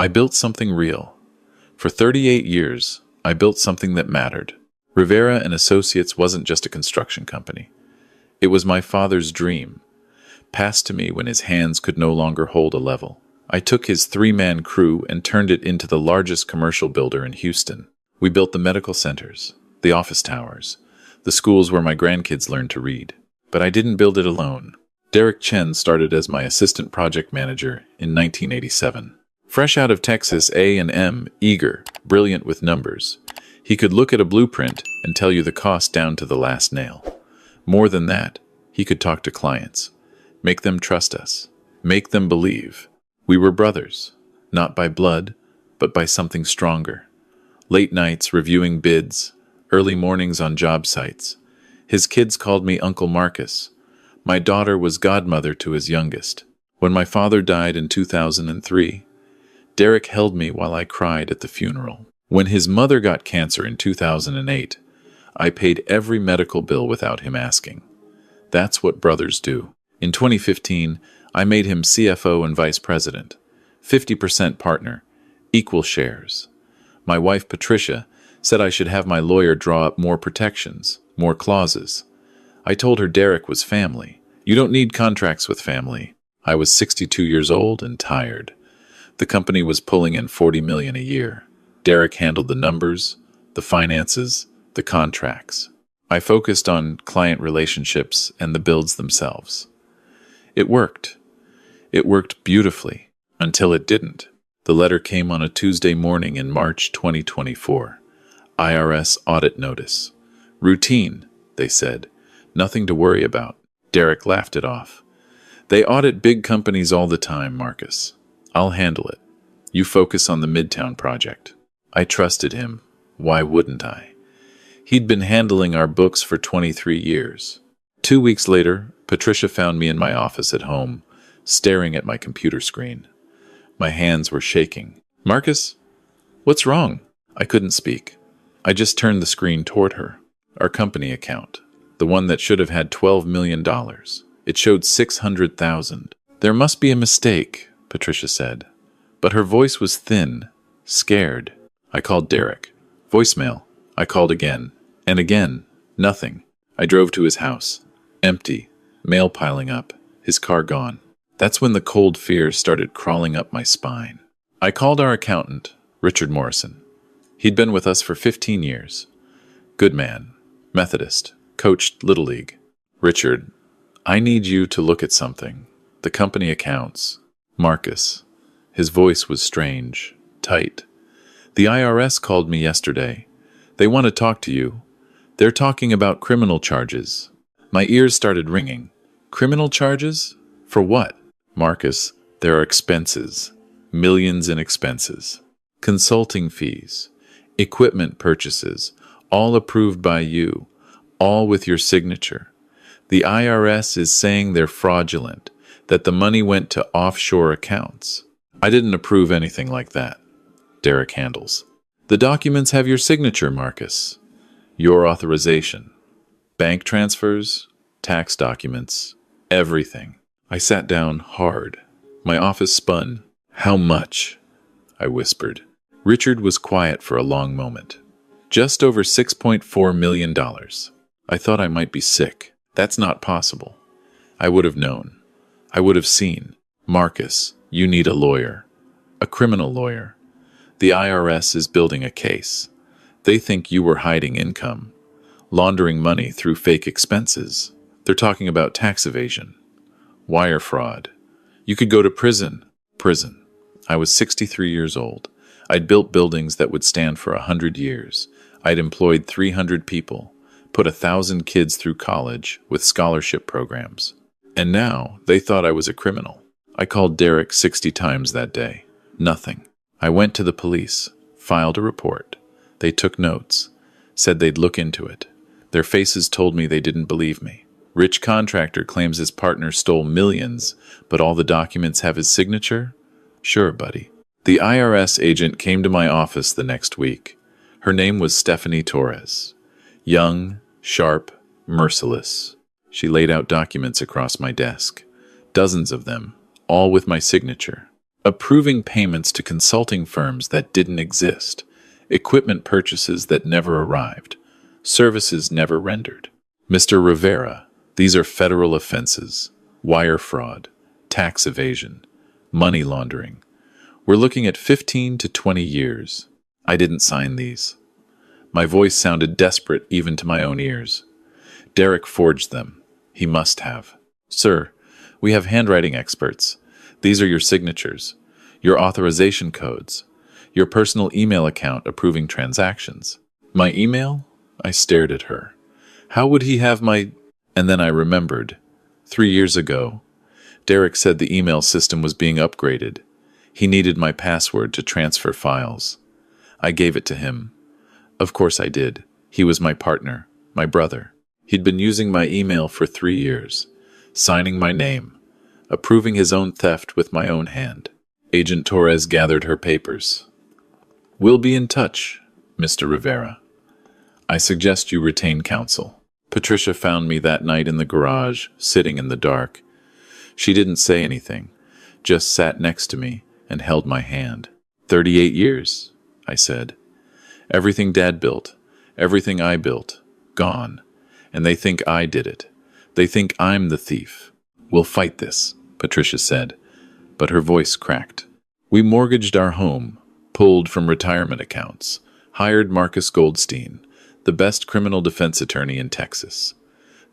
I built something real. For 38 years, I built something that mattered. Rivera and Associates wasn't just a construction company. It was my father's dream, passed to me when his hands could no longer hold a level. I took his three-man crew and turned it into the largest commercial builder in Houston. We built the medical centers, the office towers, the schools where my grandkids learned to read. But I didn't build it alone. Derek Chen started as my assistant project manager in 1987. Fresh out of Texas A&M, eager, brilliant with numbers, he could look at a blueprint and tell you the cost down to the last nail. More than that, he could talk to clients, make them trust us, make them believe. We were brothers, not by blood, but by something stronger. Late nights reviewing bids, early mornings on job sites. His kids called me Uncle Marcus. My daughter was godmother to his youngest. When my father died in 2003, Derek held me while I cried at the funeral. When his mother got cancer in 2008, I paid every medical bill without him asking. That's what brothers do. In 2015, I made him CFO and vice president, 50% partner, equal shares. My wife, Patricia, said I should have my lawyer draw up more protections, more clauses. I told her Derek was family. You don't need contracts with family. I was 62 years old and tired. The company was pulling in $40 million a year. Derek handled the numbers, the finances, the contracts. I focused on client relationships and the builds themselves. It worked. It worked beautifully, until it didn't. The letter came on a Tuesday morning in March 2024. IRS audit notice. Routine, they said. Nothing to worry about. Derek laughed it off. They audit big companies all the time, Marcus. I'll handle it. You focus on the Midtown project. I trusted him. Why wouldn't I? He'd been handling our books for 23 years. 2 weeks later, Patricia found me in my office at home, staring at my computer screen. My hands were shaking. Marcus, what's wrong? I couldn't speak. I just turned the screen toward her. Our company account, the one that should have had $12 million. It showed $600,000. There must be a mistake, Patricia said. But her voice was thin, scared. I called Derek. Voicemail. I called again. And again. Nothing. I drove to his house. Empty. Mail piling up. His car gone. That's when the cold fear started crawling up my spine. I called our accountant, Richard Morrison. He'd been with us for 15 years. Good man. Methodist. Coached Little League. Richard, I need you to look at something. The company accounts. Marcus. His voice was strange, tight. The IRS called me yesterday. They want to talk to you. They're talking about criminal charges. My ears started ringing. Criminal charges? For what? Marcus, there are expenses. Millions in expenses. Consulting fees. Equipment purchases. All approved by you. All with your signature. The IRS is saying they're fraudulent, that the money went to offshore accounts. I didn't approve anything like that. Derek handles. The documents have your signature, Marcus. Your authorization. Bank transfers, tax documents, everything. I sat down hard. My office spun. How much? I whispered. Richard was quiet for a long moment. Just over $6.4 million. I thought I might be sick. That's not possible. I would have known. I would have seen. Marcus, you need a lawyer. A criminal lawyer. The IRS is building a case. They think you were hiding income, laundering money through fake expenses. They're talking about tax evasion, wire fraud. You could go to prison. Prison. I was 63 years old. I'd built buildings that would stand for 100 years. I'd employed 300 people, put 1,000 kids through college with scholarship programs. And now they thought I was a criminal. I called Derek 60 times that day. Nothing. I went to the police, filed a report. They took notes, said they'd look into it. Their faces told me they didn't believe me. Rich contractor claims his partner stole millions, but all the documents have his signature? Sure, buddy. The IRS agent came to my office the next week. Her name was Stephanie Torres. Young, sharp, merciless. She laid out documents across my desk. Dozens of them, all with my signature. approving payments to consulting firms that didn't exist, equipment purchases that never arrived, services never rendered. Mr. Rivera, these are federal offenses: wire fraud, tax evasion, money laundering. We're looking at 15 to 20 years. I didn't sign these. My voice sounded desperate even to my own ears. Derek forged them. He must have. Sir, we have handwriting experts. These are your signatures, your authorization codes, your personal email account approving transactions. My email? I stared at her. How would he have my... And then I remembered. 3 years ago, Derek said the email system was being upgraded. He needed my password to transfer files. I gave it to him. Of course I did. He was my partner, my brother. He'd been using my email for 3 years, signing my name, approving his own theft with my own hand. Agent Torres gathered her papers. We'll be in touch, Mr. Rivera. I suggest you retain counsel. Patricia found me that night in the garage, sitting in the dark. She didn't say anything, just sat next to me and held my hand. 38 years, I said. Everything Dad built, everything I built, gone. And they think I did it. They think I'm the thief. We'll fight this, Patricia said, but her voice cracked. We mortgaged our home, pulled from retirement accounts, hired Marcus Goldstein, the best criminal defense attorney in Texas.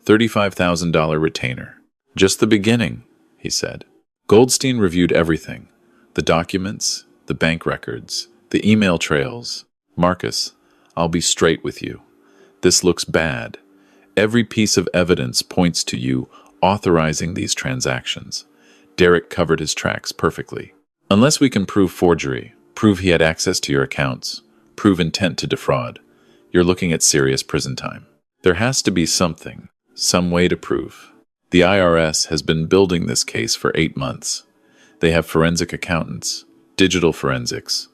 $35,000 retainer. Just the beginning, he said. Goldstein reviewed everything. The documents, the bank records, the email trails. Marcus, I'll be straight with you. This looks bad. Every piece of evidence points to you authorizing these transactions. Derek covered his tracks perfectly. Unless we can prove forgery, prove he had access to your accounts, prove intent to defraud, you're looking at serious prison time. There has to be something, some way to prove. The IRS has been building this case for 8 months. They have forensic accountants, digital forensics.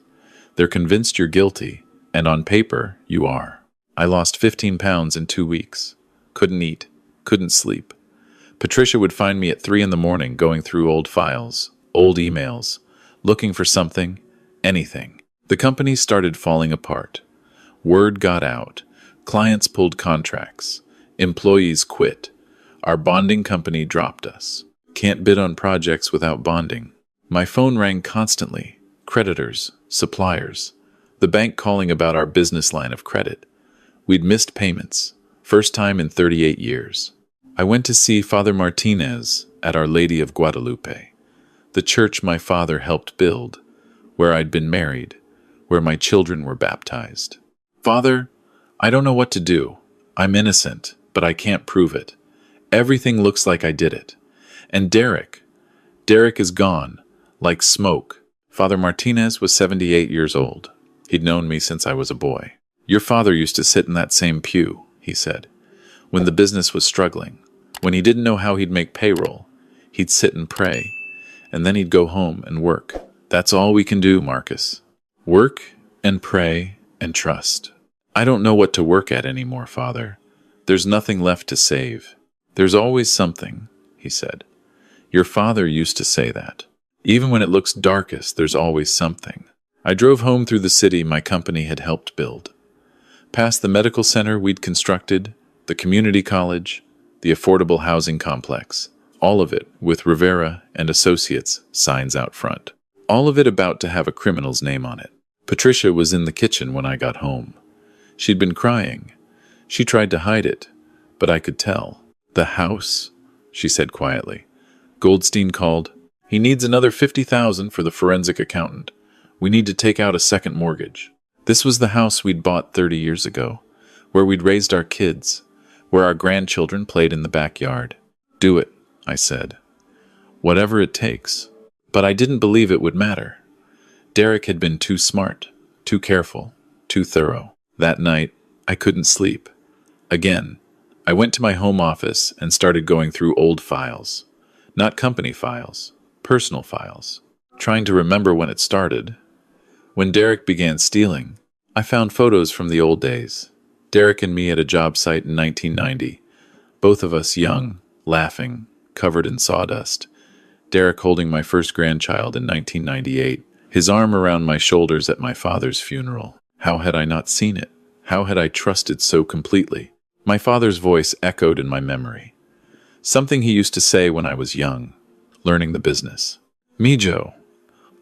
They're convinced you're guilty, and on paper, you are. I lost 15 pounds in 2 weeks. Couldn't eat, couldn't sleep. Patricia would find me at 3 in the morning going through old files, old emails, looking for something, anything. The company started falling apart. Word got out. Clients pulled contracts. Employees quit. Our bonding company dropped us. Can't bid on projects without bonding. My phone rang constantly. Creditors, suppliers, the bank calling about our business line of credit. We'd missed payments. First time in 38 years. I went to see Father Martinez at Our Lady of Guadalupe, the church my father helped build, where I'd been married, where my children were baptized. Father, I don't know what to do. I'm innocent, but I can't prove it. Everything looks like I did it. And Derek is gone, like smoke. Father Martinez was 78 years old. He'd known me since I was a boy. Your father used to sit in that same pew, he said. When the business was struggling, when he didn't know how he'd make payroll, he'd sit and pray, and then he'd go home and work. That's all we can do, Marcus. Work and pray and trust. I don't know what to work at anymore, Father. There's nothing left to save. There's always something, he said. Your father used to say that. Even when it looks darkest, there's always something. I drove home through the city my company had helped build. Past the medical center we'd constructed, the community college, the affordable housing complex, all of it with Rivera and Associates signs out front. All of it about to have a criminal's name on it. Patricia was in the kitchen when I got home. She'd been crying. She tried to hide it, but I could tell. The house, she said quietly. Goldstein called. He needs another $50,000 for the forensic accountant. We need to take out a second mortgage. This was the house we'd bought 30 years ago, where we'd raised our kids, where our grandchildren played in the backyard. Do it, I said. Whatever it takes. But I didn't believe it would matter. Derek had been too smart, too careful, too thorough. That night, I couldn't sleep. Again, I went to my home office and started going through old files. Not company files, personal files. Trying to remember when it started. When Derek began stealing, I found photos from the old days. Derek and me at a job site in 1990. Both of us young, laughing, covered in sawdust. Derek holding my first grandchild in 1998, his arm around my shoulders at my father's funeral. How had I not seen it? How had I trusted so completely? My father's voice echoed in my memory. Something he used to say when I was young, learning the business. Mijo,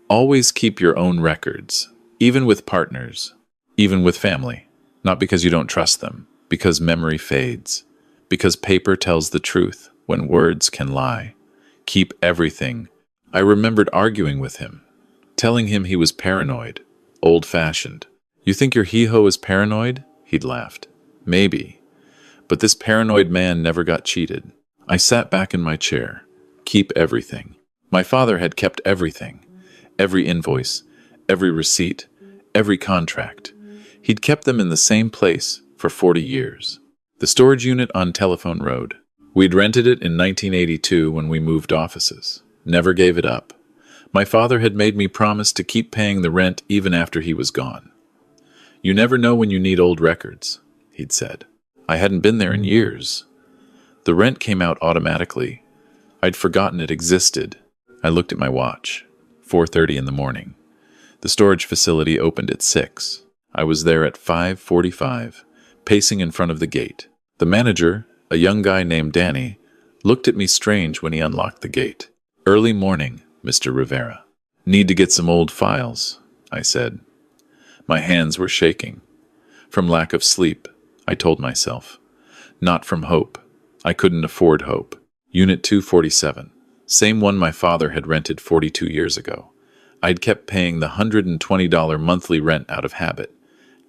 always keep your own records, even with partners, even with family. Not because you don't trust them, because memory fades, because paper tells the truth when words can lie. Keep everything. I remembered arguing with him, telling him he was paranoid, old-fashioned. You think your hee-ho is paranoid? He'd laughed. Maybe. But this paranoid man never got cheated. I sat back in my chair. Keep everything. My father had kept everything. Every invoice, every receipt, every contract. He'd kept them in the same place for 40 years. The storage unit on Telephone Road. We'd rented it in 1982 when we moved offices. Never gave it up. My father had made me promise to keep paying the rent even after he was gone. You never know when you need old records, he'd said. I hadn't been there in years. The rent came out automatically. I'd forgotten it existed. I looked at my watch. 4:30 in the morning. The storage facility opened at 6. I was there at 5:45, pacing in front of the gate. The manager, a young guy named Danny, looked at me strange when he unlocked the gate. Early morning, Mr. Rivera. Need to get some old files, I said. My hands were shaking. From lack of sleep, I told myself. Not from hope. I couldn't afford hope. Unit 247. Same one my father had rented 42 years ago. I'd kept paying the $120 monthly rent out of habit,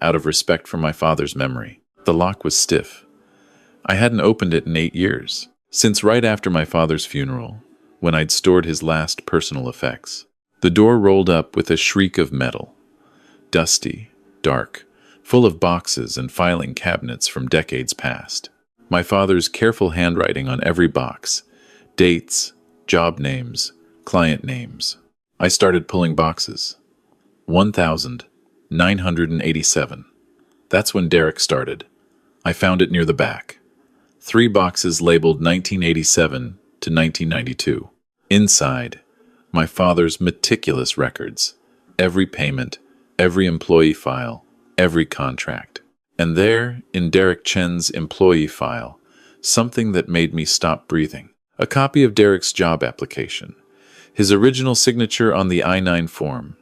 out of respect for my father's memory. The lock was stiff. I hadn't opened it in 8 years, since right after my father's funeral, when I'd stored his last personal effects. The door rolled up with a shriek of metal. Dusty, dark, full of boxes and filing cabinets from decades past. My father's careful handwriting on every box. Dates, job names, client names. I started pulling boxes. 1,987. That's when Derek started. I found it near the back. 3 boxes labeled 1987 to 1992. Inside, my father's meticulous records. Every payment, every employee file, every contract. And there, in Derek Chen's employee file, something that made me stop breathing. A copy of Derek's job application. His original signature on the I-9 form.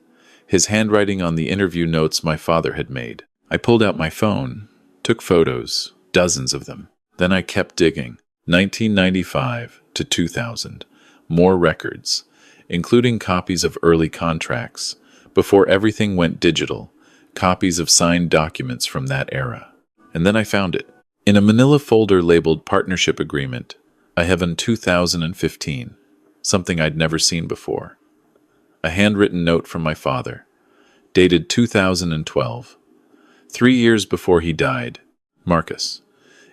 His handwriting on the interview notes my father had made. I pulled out my phone, took photos, dozens of them. Then I kept digging. 1995 to 2000. More records, including copies of early contracts, before everything went digital, copies of signed documents from that era. And then I found it. In a manila folder labeled Partnership Agreement, I have in 2015, something I'd never seen before. A handwritten note from my father, dated 2012, 3 years before he died. Marcus,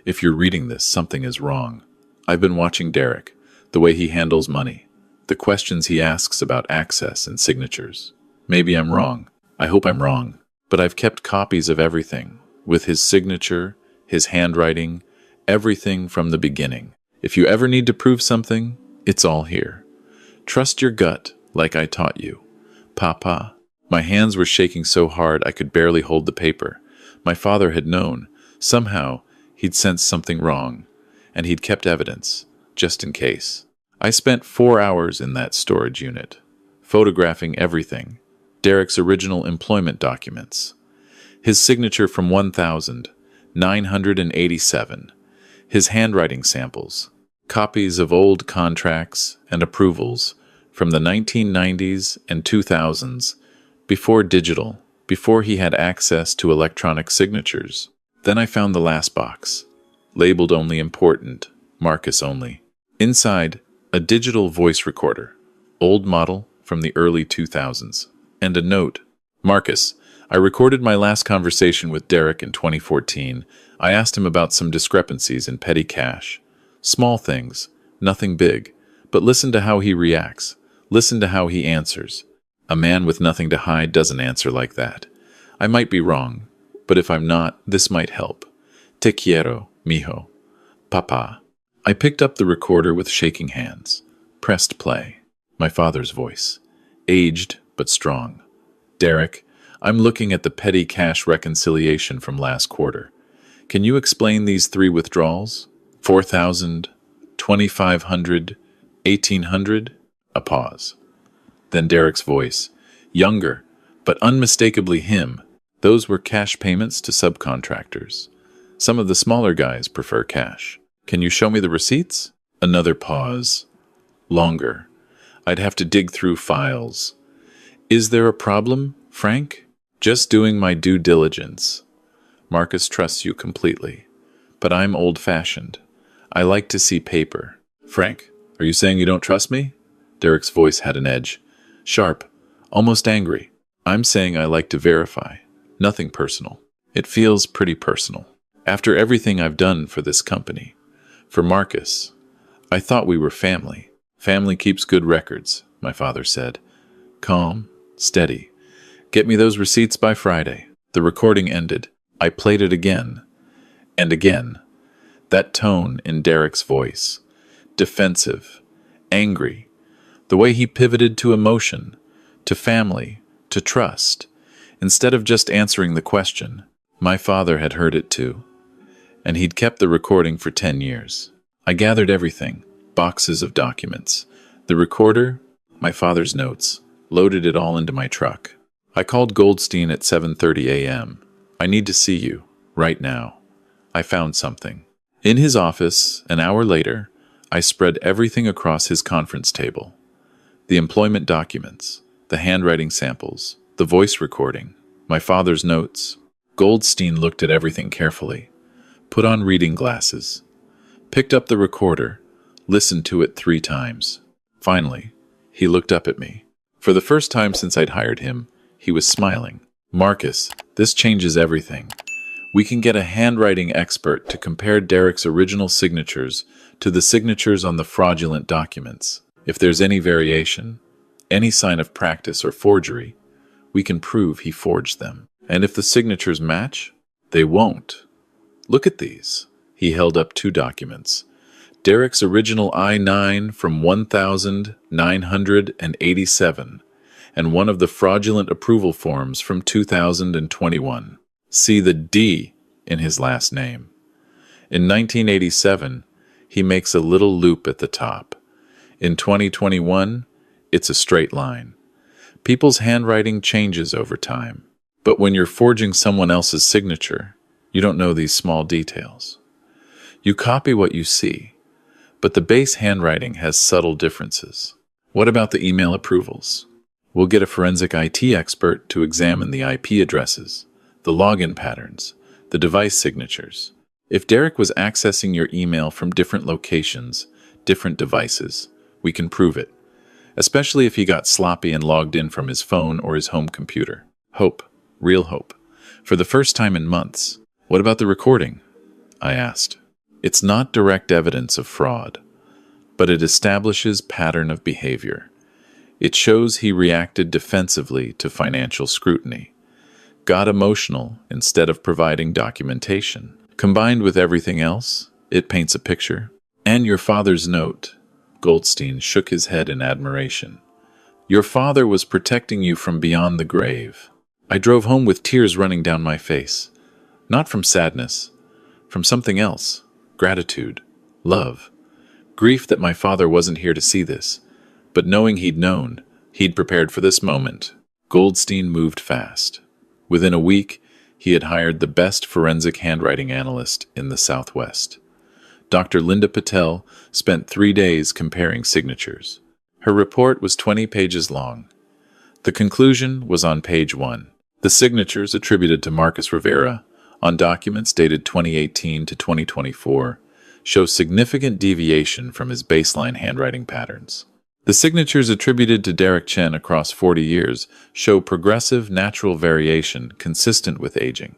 if you're reading this, something is wrong. I've been watching Derek, the way he handles money, the questions he asks about access and signatures. Maybe I'm wrong. I hope I'm wrong. But I've kept copies of everything, with his signature, his handwriting, everything from the beginning. If you ever need to prove something, it's all here. Trust your gut, like I taught you. Papa. My hands were shaking so hard I could barely hold the paper. My father had known. Somehow, he'd sensed something wrong, and he'd kept evidence, just in case. I spent 4 hours in that storage unit, photographing everything. Derek's original employment documents, his signature from 1,987, his handwriting samples, copies of old contracts and approvals from the 1990s and 2000s, before digital, before he had access to electronic signatures. Then I found the last box, labeled only important, Marcus only. Inside, a digital voice recorder, old model from the early 2000s. And a note. Marcus, I recorded my last conversation with Derek in 2014. I asked him about some discrepancies in petty cash. Small things, nothing big. But listen to how he reacts. Listen to how he answers. A man with nothing to hide doesn't answer like that. I might be wrong, but if I'm not, this might help. Te quiero, mijo. Papa. I picked up the recorder with shaking hands. Pressed play. My father's voice, aged but strong. Derek, I'm looking at the petty cash reconciliation from last quarter. Can you explain these three withdrawals? 4,000, 2,500, 1,800? A pause. Then Derek's voice, younger, but unmistakably him. Those were cash payments to subcontractors. Some of the smaller guys prefer cash. Can you show me the receipts? Another pause. Longer. I'd have to dig through files. Is there a problem, Frank? Just doing my due diligence. Marcus trusts you completely. But I'm old-fashioned. I like to see paper. Frank, are you saying you don't trust me? Derek's voice had an edge. Sharp, almost angry. I'm saying I like to verify. Nothing personal. It feels pretty personal. After everything I've done for this company, for Marcus, I thought we were family. Family keeps good records, my father said. Calm, steady. Get me those receipts by Friday. The recording ended. I played it again. And again. That tone in Derek's voice. Defensive. Angry. The way he pivoted to emotion, to family, to trust. Instead of just answering the question, my father had heard it too. And he'd kept the recording for 10 years. I gathered everything. Boxes of documents. The recorder, my father's notes, loaded it all into my truck. I called Goldstein at 7:30 a.m. I need to see you, right now. I found something. In his office, an hour later, I spread everything across his conference table. The employment documents, the handwriting samples, the voice recording, my father's notes. Goldstein looked at everything carefully, put on reading glasses, picked up the recorder, listened to it 3 times. Finally, he looked up at me. For the first time since I'd hired him, he was smiling. Marcus, this changes everything. We can get a handwriting expert to compare Derek's original signatures to the signatures on the fraudulent documents. If there's any variation, any sign of practice or forgery, we can prove he forged them. And if the signatures match, they won't. Look at these. He held up 2 documents. Derek's original I-9 from 1987 and one of the fraudulent approval forms from 2021. See the D in his last name. In 1987, he makes a little loop at the top. In 2021, it's a straight line. People's handwriting changes over time. But when you're forging someone else's signature, you don't know these small details. You copy what you see, but the base handwriting has subtle differences. What about the email approvals? We'll get a forensic IT expert to examine the IP addresses, the login patterns, the device signatures. If Derek was accessing your email from different locations, different devices, we can prove it, especially if he got sloppy and logged in from his phone or his home computer. Hope, real hope. For the first time in months. What about the recording? I asked. It's not direct evidence of fraud, but it establishes pattern of behavior. It shows he reacted defensively to financial scrutiny, got emotional instead of providing documentation. Combined with everything else, it paints a picture. And your father's note. Goldstein shook his head in admiration. Your father was protecting you from beyond the grave. I drove home with tears running down my face. Not from sadness, from something else. Gratitude, love, grief that my father wasn't here to see this, but knowing he'd known, he'd prepared for this moment. Goldstein moved fast. Within a week, he had hired the best forensic handwriting analyst in the Southwest. Dr. Linda Patel spent 3 days comparing signatures. Her report was 20 pages long. The conclusion was on page 1. The signatures attributed to Marcus Rivera on documents dated 2018 to 2024 show significant deviation from his baseline handwriting patterns. The signatures attributed to Derek Chen across 40 years show progressive natural variation consistent with aging,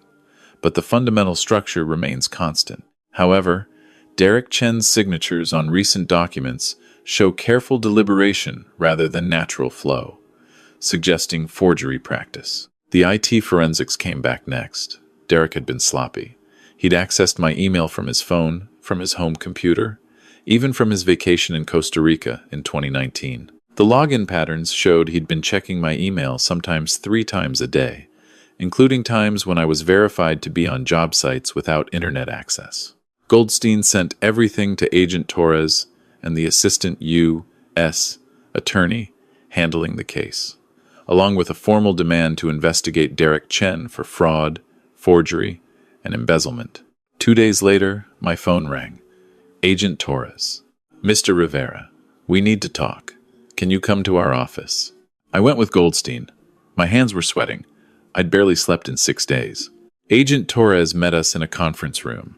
but the fundamental structure remains constant. However, Derek Chen's signatures on recent documents show careful deliberation rather than natural flow, suggesting forgery practice. The IT forensics came back next. Derek had been sloppy. He'd accessed my email from his phone, from his home computer, even from his vacation in Costa Rica in 2019. The login patterns showed he'd been checking my email sometimes 3 times a day, including times when I was verified to be on job sites without internet access. Goldstein sent everything to Agent Torres and the assistant U.S. attorney handling the case, along with a formal demand to investigate Derek Chen for fraud, forgery, and embezzlement. 2 days later, my phone rang. Agent Torres. Mr. Rivera, we need to talk. Can you come to our office? I went with Goldstein. My hands were sweating. I'd barely slept in 6 days. Agent Torres met us in a conference room.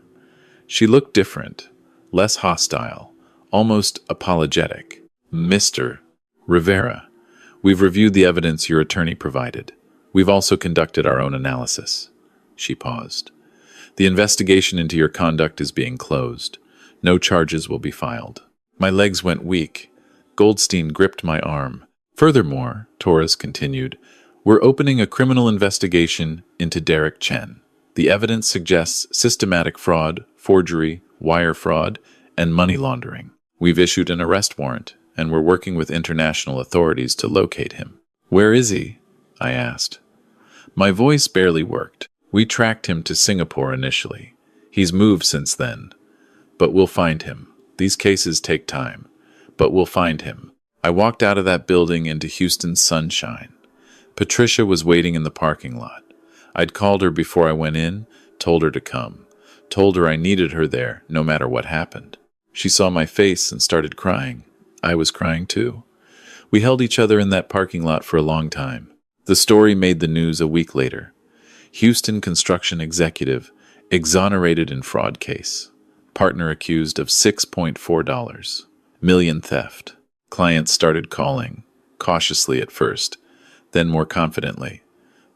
She looked different, less hostile, almost apologetic. Mr. Rivera, we've reviewed the evidence your attorney provided. We've also conducted our own analysis. She paused. The investigation into your conduct is being closed. No charges will be filed. My legs went weak. Goldstein gripped my arm. Furthermore, Torres continued, we're opening a criminal investigation into Derek Chen. The evidence suggests systematic fraud, forgery, wire fraud, and money laundering. We've issued an arrest warrant, and we're working with international authorities to locate him. Where is he? I asked. My voice barely worked. We tracked him to Singapore initially. He's moved since then. But we'll find him. These cases take time. But we'll find him. I walked out of that building into Houston's sunshine. Patricia was waiting in the parking lot. I'd called her before I went in, told her to come. Told her I needed her there, no matter what happened. She saw my face and started crying. I was crying too. We held each other in that parking lot for a long time. The story made the news a week later. Houston construction executive exonerated in fraud case. Partner accused of $6.4 million theft. Clients started calling, cautiously at first, then more confidently.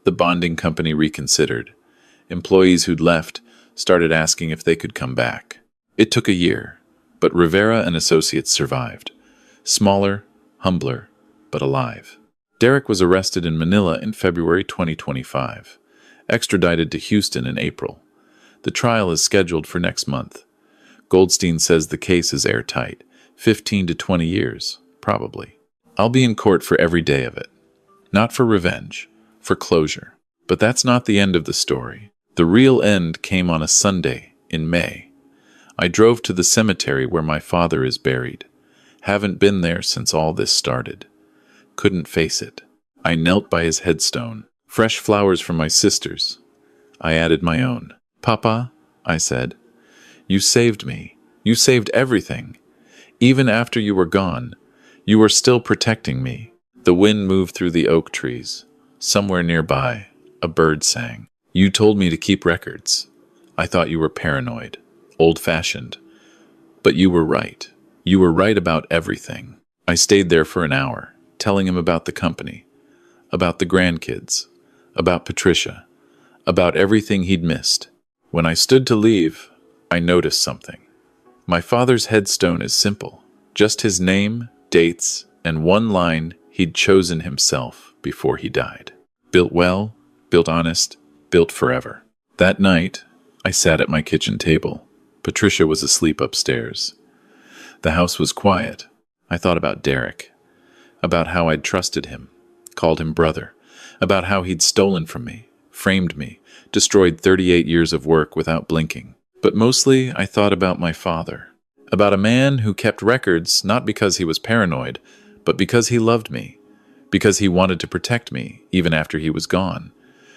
The bonding company reconsidered. Employees who'd left started asking if they could come back. It took a year, but Rivera and Associates survived. Smaller, humbler, but alive. Derek was arrested in Manila in February 2025, extradited to Houston in April. The trial is scheduled for next month. Goldstein says the case is airtight, 15 to 20 years, probably. I'll be in court for every day of it. Not for revenge, for closure. But that's not the end of the story. The real end came on a Sunday in May. I drove to the cemetery where my father is buried. Haven't been there since all this started. Couldn't face it. I knelt by his headstone. Fresh flowers from my sisters. I added my own. Papa, I said, you saved me. You saved everything. Even after you were gone, you were still protecting me. The wind moved through the oak trees. Somewhere nearby, a bird sang. You told me to keep records. I thought you were paranoid, old-fashioned. But you were right. You were right about everything. I stayed there for an hour, telling him about the company, about the grandkids, about Patricia, about everything he'd missed. When I stood to leave, I noticed something. My father's headstone is simple, just his name, dates, and one line he'd chosen himself before he died. Built well, built honest, built forever. That night, I sat at my kitchen table. Patricia was asleep upstairs. The house was quiet. I thought about Derek, about how I'd trusted him, called him brother, about how he'd stolen from me, framed me, destroyed 38 years of work without blinking. But mostly, I thought about my father, about a man who kept records not because he was paranoid, but because he loved me, because he wanted to protect me even after he was gone,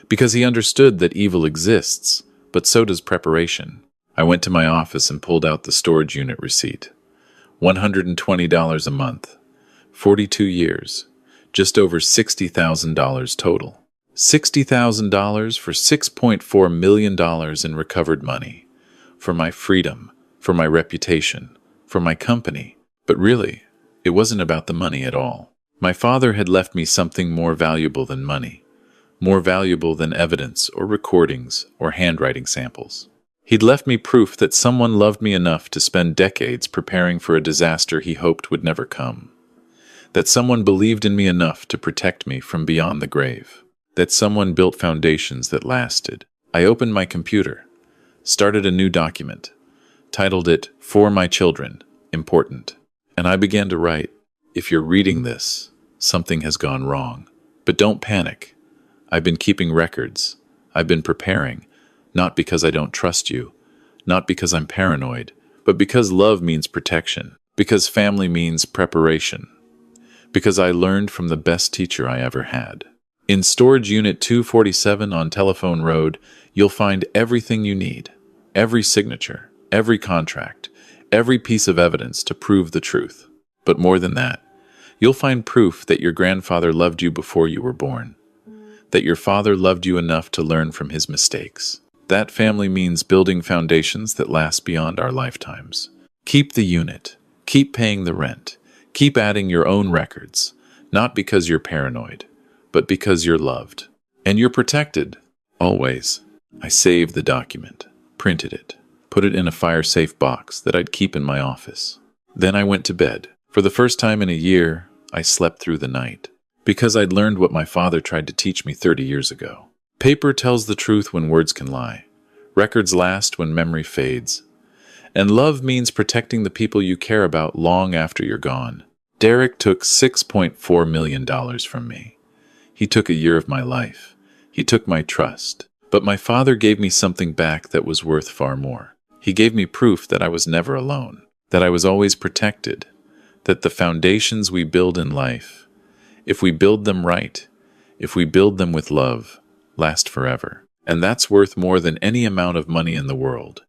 because he understood that evil exists, but so does preparation. I went to my office and pulled out the storage unit receipt. $120 a month, 42 years, just over $60,000 total. $60,000 for $6.4 million in recovered money. For my freedom, for my reputation, for my company. But really, it wasn't about the money at all. My father had left me something more valuable than money, more valuable than evidence or recordings or handwriting samples. He'd left me proof that someone loved me enough to spend decades preparing for a disaster he hoped would never come. That someone believed in me enough to protect me from beyond the grave. That someone built foundations that lasted. I opened my computer, started a new document, titled it, For My Children, Important. And I began to write. If you're reading this, something has gone wrong. But don't panic. I've been keeping records. I've been preparing, not because I don't trust you, not because I'm paranoid, but because love means protection, because family means preparation, because I learned from the best teacher I ever had. In Storage Unit 247 on Telephone Road, you'll find everything you need, every signature, every contract, every piece of evidence to prove the truth. But more than that, you'll find proof that your grandfather loved you before you were born, that your father loved you enough to learn from his mistakes. That family means building foundations that last beyond our lifetimes. Keep the unit. Keep paying the rent. Keep adding your own records, not because you're paranoid, but because you're loved. And you're protected. Always. I saved the document, printed it, put it in a fire-safe box that I'd keep in my office. Then I went to bed. For the first time in a year, I slept through the night, because I'd learned what my father tried to teach me 30 years ago. Paper tells the truth when words can lie. Records last when memory fades. And love means protecting the people you care about long after you're gone. Derek took $6.4 million from me. He took a year of my life. He took my trust. But my father gave me something back that was worth far more. He gave me proof that I was never alone, that I was always protected, that the foundations we build in life, if we build them right, if we build them with love, last forever. And that's worth more than any amount of money in the world.